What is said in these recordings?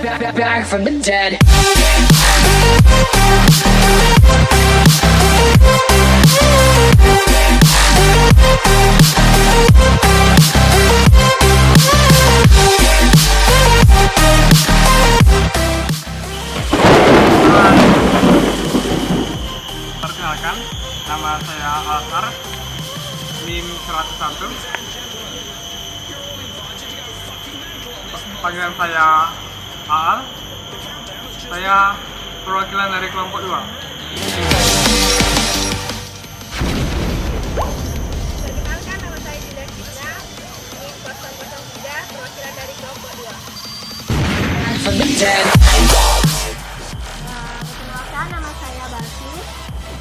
back from the dead. Perkenalkan, nama saya Alsar, NIM 101. Panggilan saya Aal. Saya perwakilan dari kelompok 2. Perkenalkan, nama saya Dinda Krisna, NIM 003, perwakilan dari kelompok 2. From the dead. Perkenalkan, nama saya Balki,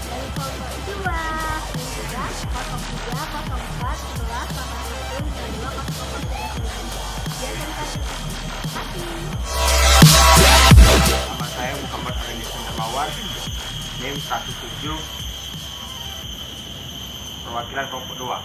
dari kelompok 2, NIM 3, 03, 04, 11, 81, 92, 04, 39. Nama saya Muhammad Arendison Darmawan, NIM 17, perwakilan kelompok 2.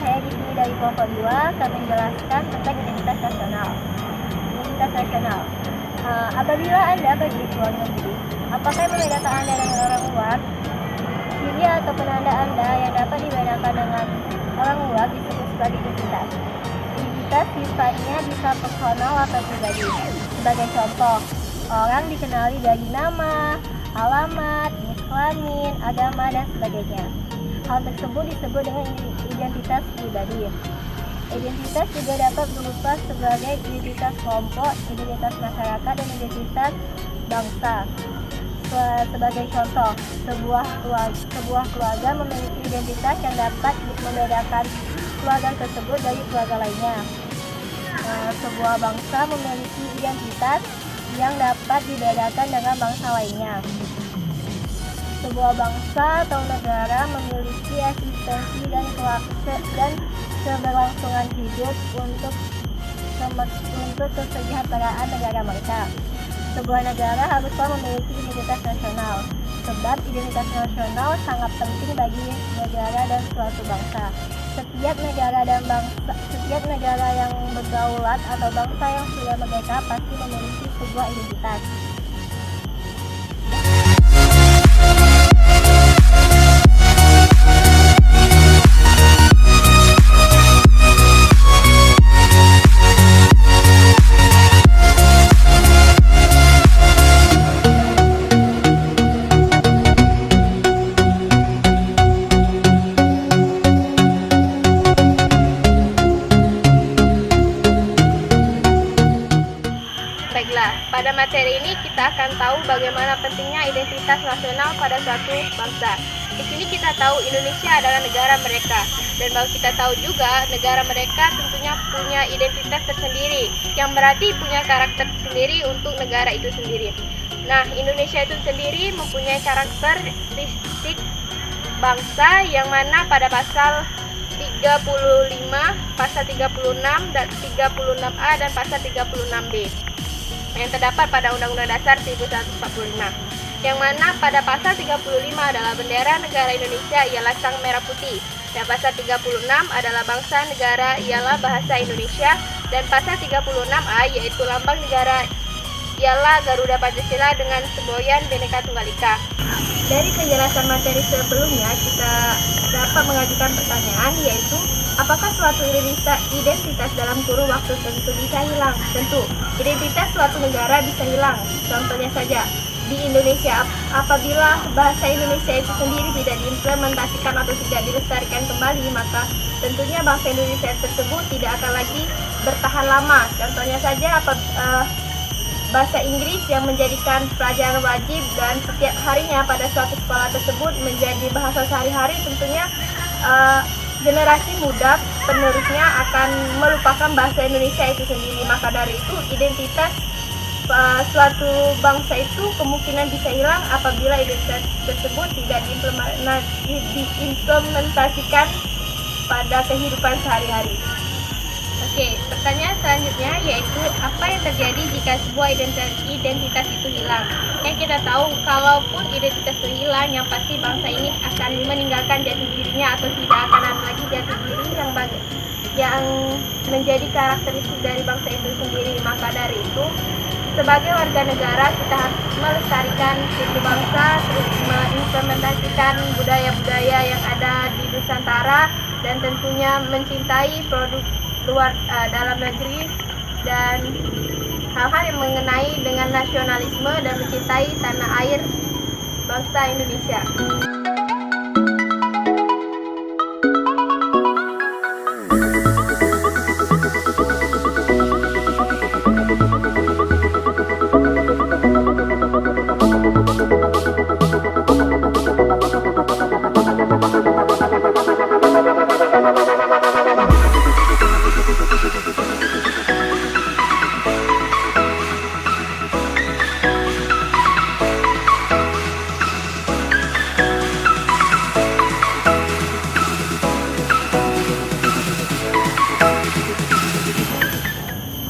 Saya di sini dari kelompok 2 akan menjelaskan tentang identitas nasional. Identitas nasional. Apabila Anda pergi ke luar negeri, apakah yang membedakan Anda dengan orang luar? Ciri atau penanda Anda yang dapat dibedakan dengan orang luar disebut sebagai identitas. Identitas sifatnya bisa personal atau pribadi. Sebagai contoh, orang dikenali dari nama, alamat, jenis kelamin, agama, dan sebagainya. Hal tersebut disebut dengan identitas pribadi. Identitas juga dapat berupa sebagai identitas kelompok, identitas masyarakat, dan identitas bangsa. Sebagai contoh, sebuah keluarga memiliki identitas yang dapat membedakan keluarga tersebut dari keluarga lainnya. Sebuah bangsa memiliki identitas yang dapat dibedakan dengan bangsa lainnya. Sebuah bangsa atau negara memiliki eksistensi dan keberlangsungan hidup untuk kesejahteraan negara mereka. Sebuah negara haruslah memiliki identitas nasional, sebab identitas nasional sangat penting bagi negara dan suatu bangsa. Setiap negara yang berdaulat atau bangsa yang sudah merdeka pasti memiliki sebuah identitas. Baiklah, pada materi ini kita akan tahu bagaimana pentingnya identitas nasional pada suatu bangsa. Di sini kita tahu Indonesia adalah negara mereka, dan bahwa kita tahu juga negara mereka tentunya punya identitas tersendiri, yang berarti punya karakter sendiri untuk negara itu sendiri. Nah, Indonesia itu sendiri mempunyai karakteristik bangsa yang mana pada pasal 35, pasal 36, dan 36A dan pasal 36B. Yang terdapat pada Undang-Undang Dasar 1945, yang mana pada pasal 35 adalah bendera negara Indonesia ialah sang merah putih, dan pasal 36 adalah bangsa negara ialah bahasa Indonesia, dan pasal 36A yaitu lambang negara ialah Garuda Pancasila dengan semboyan Bhinneka Tunggal Ika. Dari penjelasan materi sebelumnya, kita dapat mengajukan pertanyaan, yaitu apakah suatu identitas dalam kurun waktu tertentu bisa hilang? Tentu, identitas suatu negara bisa hilang. Contohnya saja, di Indonesia, apabila bahasa Indonesia itu sendiri tidak diimplementasikan atau tidak dilestarikan kembali, maka tentunya bangsa Indonesia tersebut tidak akan lagi bertahan lama. Contohnya saja, bahasa Inggris yang menjadikan pelajaran wajib dan setiap harinya pada suatu sekolah tersebut menjadi bahasa sehari-hari, tentunya generasi muda penerusnya akan melupakan bahasa Indonesia itu sendiri. Maka dari itu identitas suatu bangsa itu kemungkinan bisa hilang apabila identitas tersebut tidak diimplementasikan pada kehidupan sehari-hari. Oke, pertanyaan selanjutnya yaitu apa yang terjadi jika sebuah identitas itu hilang? Yang kita tahu, kalaupun identitas itu hilang, yang pasti bangsa ini akan meninggalkan jati dirinya atau tidak akan ada lagi jati diri yang menjadi karakteristik dari bangsa itu sendiri. Maka dari itu, sebagai warga negara kita harus melestarikan suku bangsa, terus mengimplementasikan budaya-budaya yang ada di Nusantara, dan tentunya mencintai produk luar dalam negeri dan hal-hal yang mengenai dengan nasionalisme dan mencintai tanah air bangsa Indonesia.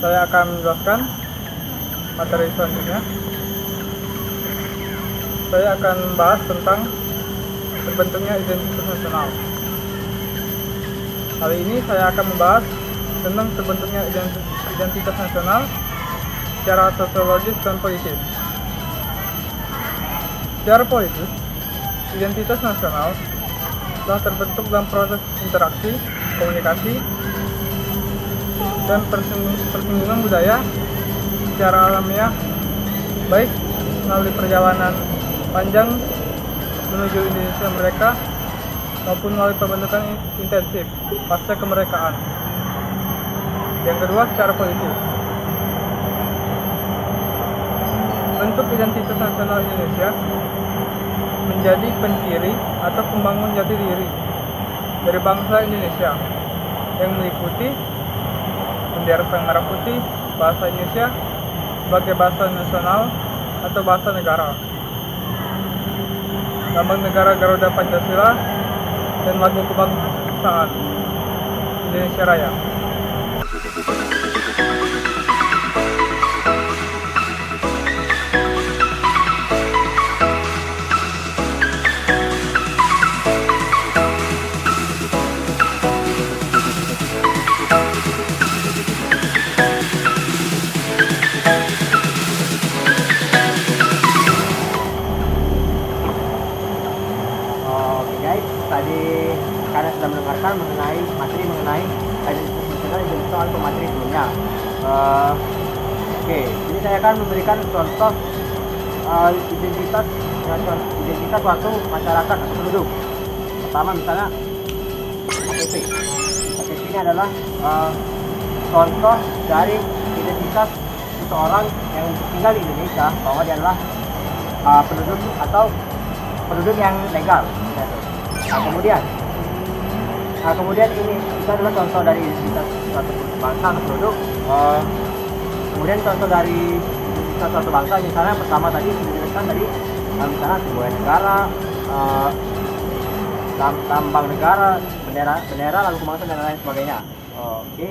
Saya akan menjelaskan materi selanjutnya. Saya akan membahas tentang terbentuknya identitas nasional. Kali ini saya akan membahas tentang terbentuknya identitas nasional secara sosiologis dan politis. Secara politis, identitas nasional telah terbentuk dalam proses interaksi, komunikasi, dan persinggungan budaya secara alamiah, baik melalui perjalanan panjang menuju Indonesia mereka maupun melalui pembentukan intensif pasca kemerdekaan. Yang kedua, secara politis. Bentuk identitas nasional Indonesia menjadi penciri atau pembangun jati diri dari bangsa Indonesia yang meliputi bendera sang merah putih, bahasa Indonesia sebagai bahasa nasional atau bahasa negara, lambang negara Garuda Pancasila, dan lagu kebangsaan Indonesia Raya. Tadi kalian sudah mendengarkan mengenai materi mengenai identitas nasional yang dijelaskan oleh pemateri sebelumnya. Oke, jadi saya akan memberikan contoh identitas suatu masyarakat atau penduduk. Pertama misalnya KTP. KTP ini adalah contoh dari identitas seseorang yang tinggal di Indonesia bahwa dia adalah penduduk atau penduduk yang legal. Kemudian ini adalah contoh dari identitas suatu bangsa atau produk. Kemudian contoh dari identitas suatu bangsa, misalnya pertama tadi dijelaskan dari misalnya sebuah negara, lambang negara, bendera, lalu kebangsaan dan lain sebagainya. Oke,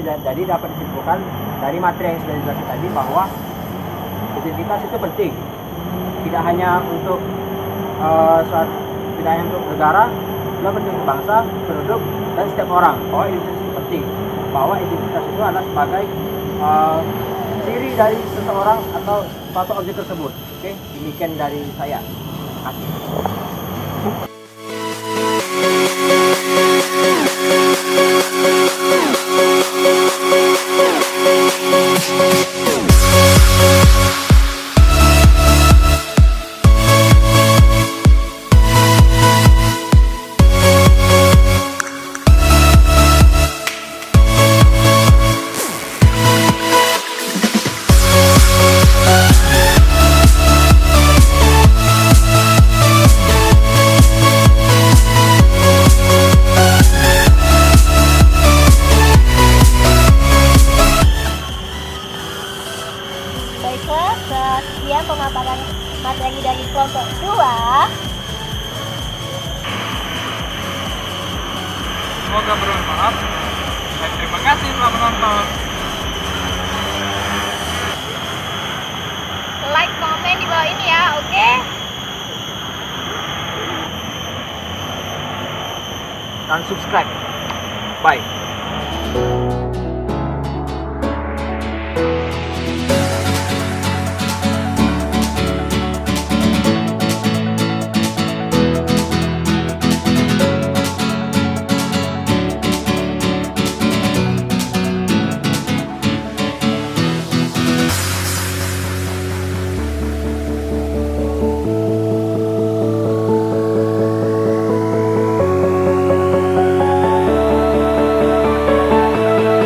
jadi dapat disimpulkan dari materi yang sudah dijelaskan tadi bahwa identitas itu penting, tidak hanya untuk tidak hanya untuk negara, juga penting untuk bangsa, penduduk, dan setiap orang. Bahwa identitas itu penting, bahwa identitas itu adalah sebagai ciri dari seseorang atau suatu objek tersebut. Oke, demikian dari saya. Terima kasih. kedua, Semoga bermanfaat. Dan terima kasih telah menonton. like, komen di bawah ini ya, oke? Dan subscribe. Bye.